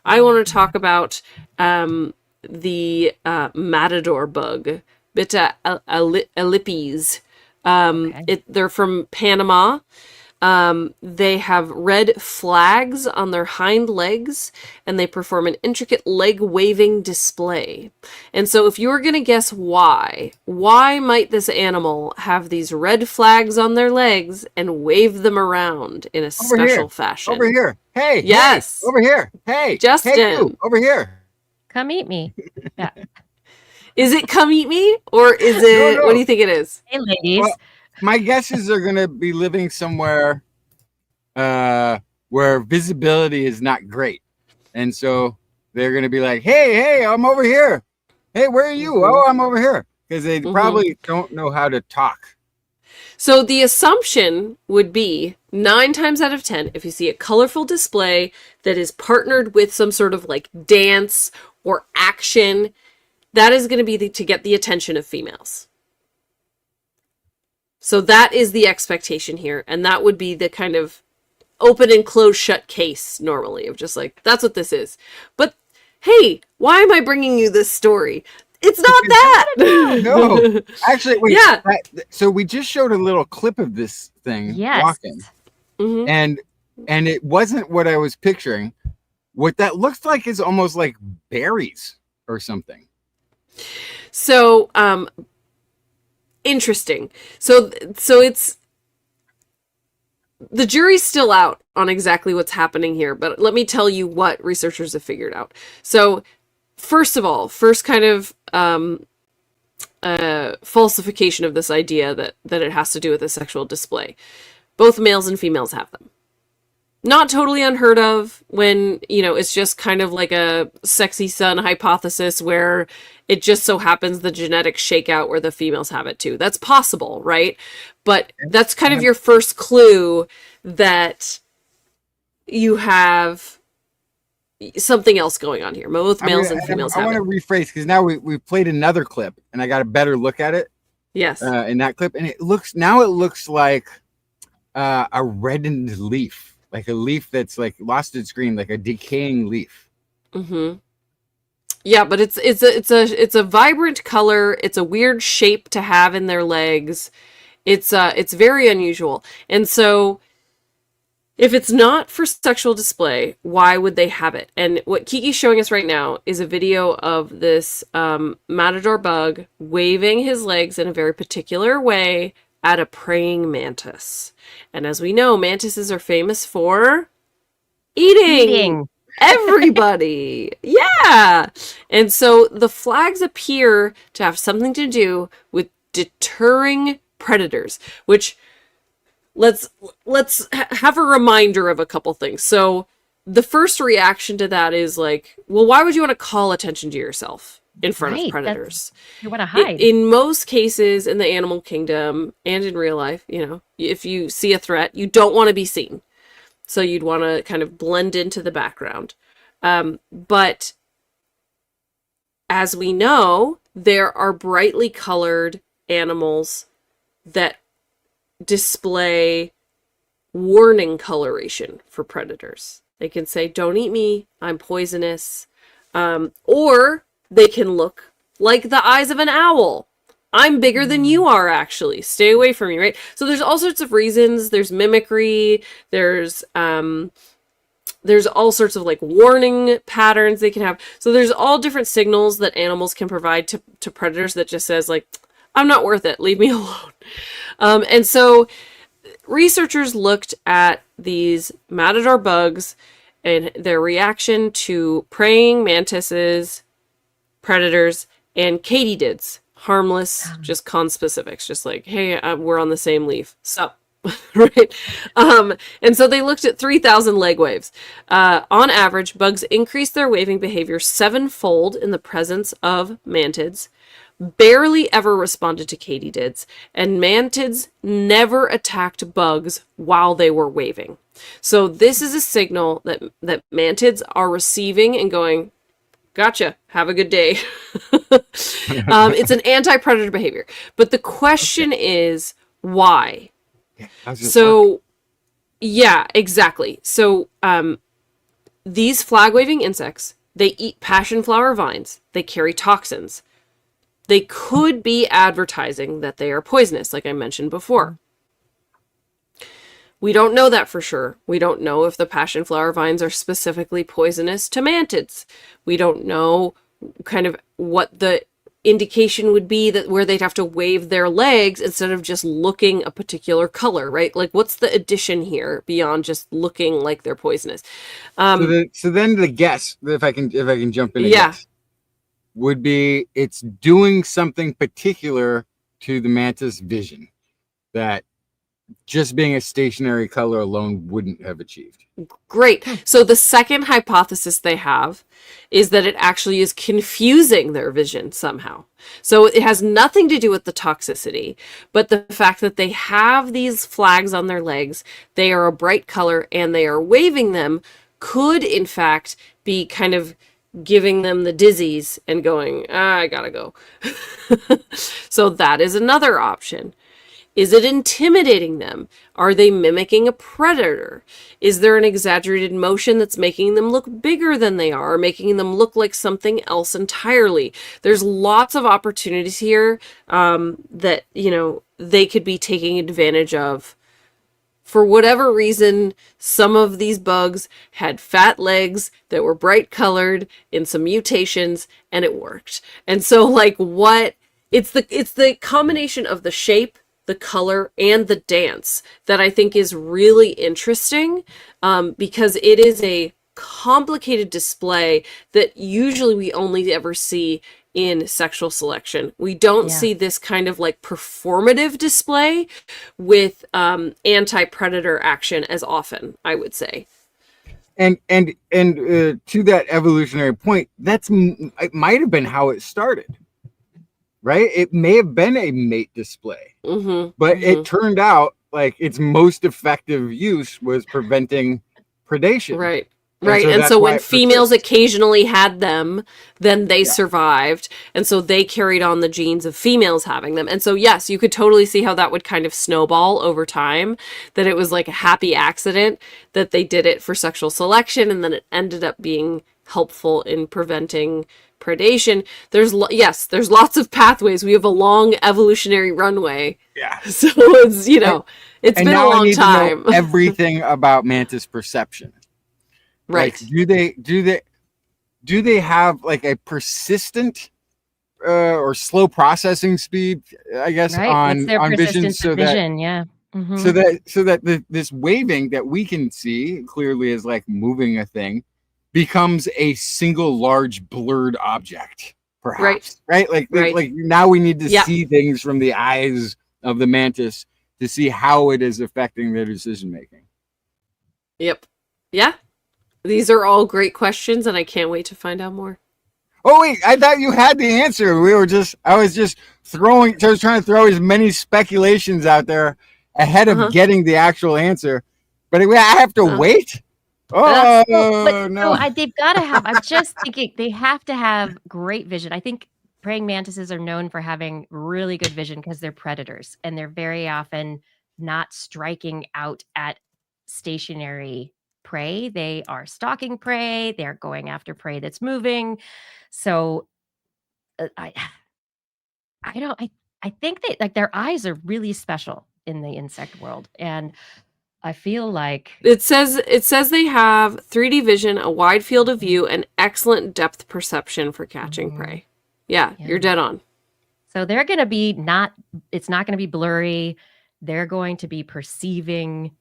I want to talk about the Matador bug, Beta ellipes. Okay. They're from Panama. They have red flags on their hind legs, and they perform an intricate leg waving display. And so, if you were going to guess why might this animal have these red flags on their legs and wave them around in a Over special here. Over fashion? here. Hey, hey, Yes, over here. Hey, hey, you, Justin. over here. Come eat me. Yeah. Is it come eat me, or is No, it, what do no. you think it is? Hey, ladies. Well, my guess is they're going to be living somewhere where visibility is not great. And so they're going to be like, hey, I'm over here. Hey, where are you? Mhm. Oh, I'm over here. Because they Mhm. probably don't know how to talk. So the assumption would be 9 times out of 10, if you see a colorful display that is partnered with some sort of like dance or action, that is going to be to get the attention of females. So that is the expectation here. And that would be the kind of open and close shut case normally of just like, that's what this is. But hey, why am I bringing you this story? It's not that. No, actually, wait. Yeah. So we just showed a little clip of this thing Yes. walking, Mhm. and it wasn't what I was picturing. What that looks like is almost like berries or something. So, interesting. So it's the jury's still out on exactly what's happening here, but let me tell you what researchers have figured out. So, first of all, first kind of falsification of this idea that it has to do with a sexual display. Both males and females have them. Not totally unheard of when, it's just kind of like a sexy son hypothesis where it just so happens the genetic shakeout where the females have it too. That's possible, right? But that's kind of your first clue that you have something else going on here. Both males and females I have want to it. rephrase because now we played another clip and I got a better look at it Yes. in that clip, and it looks like a reddened leaf, like a leaf that's like lost its green, like a decaying leaf. Mm-hmm. Yeah, but it's a vibrant color. It's a weird shape to have in their legs. It's very unusual. And so if it's not for sexual display, why would they have it? And what Kiki's showing us right now is a video of this matador bug waving his legs in a very particular way at a praying mantis. And as we know, mantises are famous for eating. Everybody. Yeah. And so the flags appear to have something to do with deterring predators, which let's have a reminder of a couple things. So the first reaction to that is like, well, why would you want to call attention to yourself in front of predators? You want to hide. In most cases in the animal kingdom and in real life, if you see a threat, you don't want to be seen. So you'd want to kind of blend into the background. But as we know, there are brightly colored animals that display warning coloration for predators. They can say, don't eat me, I'm poisonous. Or they can look like the eyes of an owl. I'm bigger than you are, actually. Stay away from me, right? So there's all sorts of reasons. There's mimicry. There's all sorts of like warning patterns they can have. So there's all different signals that animals can provide to predators that just says like, I'm not worth it. Leave me alone. And so researchers looked at these matador bugs and their reaction to praying mantises, predators, and katydids. Harmless, just conspecifics. Just like, hey, we're on the same leaf. Sup. Right? And so they looked at 3,000 leg waves. On average, bugs increased their waving behavior 7-fold in the presence of mantids, barely ever responded to katydids, and mantids never attacked bugs while they were waving. So this is a signal that mantids are receiving and going, gotcha, have a good day. It's an anti-predator behavior. But the question is, why? Yeah, yeah, exactly. So these flag-waving insects, they eat passion flower vines. They carry toxins. They could be advertising that they are poisonous, like I mentioned before. We don't know that for sure. We don't know if the passion flower vines are specifically poisonous to mantids. We don't know kind of what the indication would be that where they'd have to wave their legs instead of just looking a particular color, right? Like, what's the addition here beyond just looking like they're poisonous? So then the guess, if I can jump in, guess, would be it's doing something particular to the mantis vision that just being a stationary color alone wouldn't have achieved. Great. So the second hypothesis they have is that it actually is confusing their vision somehow. So it has nothing to do with the toxicity, but the fact that they have these flags on their legs, they are a bright color, and they are waving them could, in fact, be kind of giving them the dizzies and going, I gotta go. So that is another option. Is it intimidating them? Are they mimicking a predator? Is there an exaggerated motion that's making them look bigger than they are, making them look like something else entirely? There's lots of opportunities here that, you know, they could be taking advantage of. For whatever reason, some of these bugs had fat legs that were bright colored in some mutations, and it worked. And so, like, it's the combination of the shape, the color, and the dance that I think is really interesting, because it is a complicated display that usually we only ever see in sexual selection. We don't see this kind of like performative display with anti-predator action as often, I would say. And to that evolutionary point, it might have been how it started. Right? It may have been a mate display, but it turned out like its most effective use was preventing predation. Right. Right. And so when females occasionally had them, then they survived. And so they carried on the genes of females having them. And so, yes, you could totally see how that would kind of snowball over time, that it was like a happy accident that they did it for sexual selection. And then it ended up being helpful in preventing predation. There's lots of pathways. We have a long evolutionary runway. Yeah. So it's, you know, it's been a long time. To know everything about mantis perception. Right. Like, do they have like a persistent or slow processing speed, I guess, on vision, so that this waving that we can see clearly is like moving a thing becomes a single large blurred object, perhaps. Right? Like now we need to see things from the eyes of the mantis to see how it is affecting their decision making. Yep. Yeah. These are all great questions, and I can't wait to find out more. Oh, wait, I thought you had the answer. I was trying to throw as many speculations out there ahead of getting the actual answer. But I have to wait? Oh, no. They've got to have, I'm just thinking, they have to have great vision. I think praying mantises are known for having really good vision because they're predators, and they're very often not striking out at stationary prey. They are stalking prey. They're going after prey that's moving. So I think they, like, their eyes are really special in the insect world. And I feel like it says they have 3D vision, a wide field of view, and excellent depth perception for catching prey. Yeah, you're dead on. So they're going to be it's not going to be blurry. They're going to be perceiving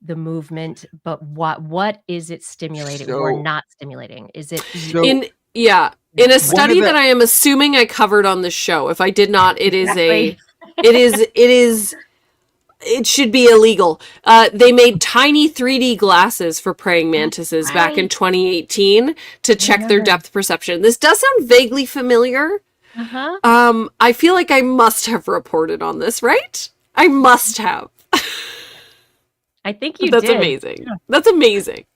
the movement, but what is it stimulating or not stimulating? Is it in a study that I am assuming I covered on the show? If I did not, it should be illegal. They made tiny 3D glasses for praying mantises back in 2018 to check their depth perception. This does sound vaguely familiar. I feel like I must have reported on this, right? I must have. I think you That's did. Amazing. Yeah. That's amazing.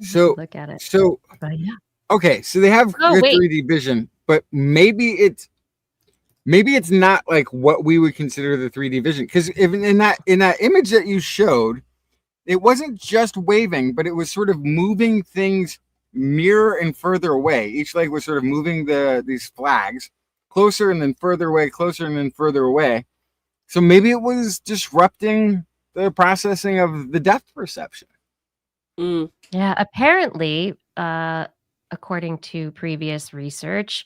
So look at it. So okay, so they have good 3D vision, but maybe it's not like what we would consider the 3D vision, because in that image that you showed, it wasn't just waving, but it was sort of moving things nearer and further away. Each leg was sort of moving these flags closer and then further away, closer and then further away. So maybe it was disrupting the processing of the depth perception. Yeah, apparently, according to previous research,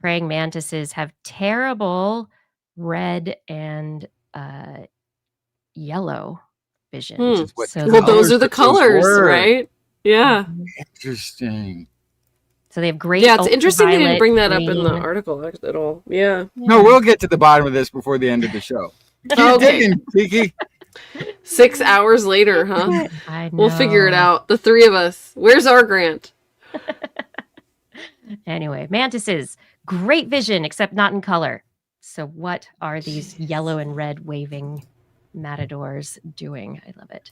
praying mantises have terrible red and yellow vision. Well, those are the colors, right? Yeah. Interesting. So they have great. Yeah, it's interesting they didn't bring that up in the article at all. Yeah. No, we'll get to the bottom of this before the end of the show. Keep digging, Kiki. 6 hours later, huh? I know. We'll figure it out. The three of us. Where's our grant? Anyway, mantises, great vision, except not in color. So what are these yellow and red waving matadors doing? I love it.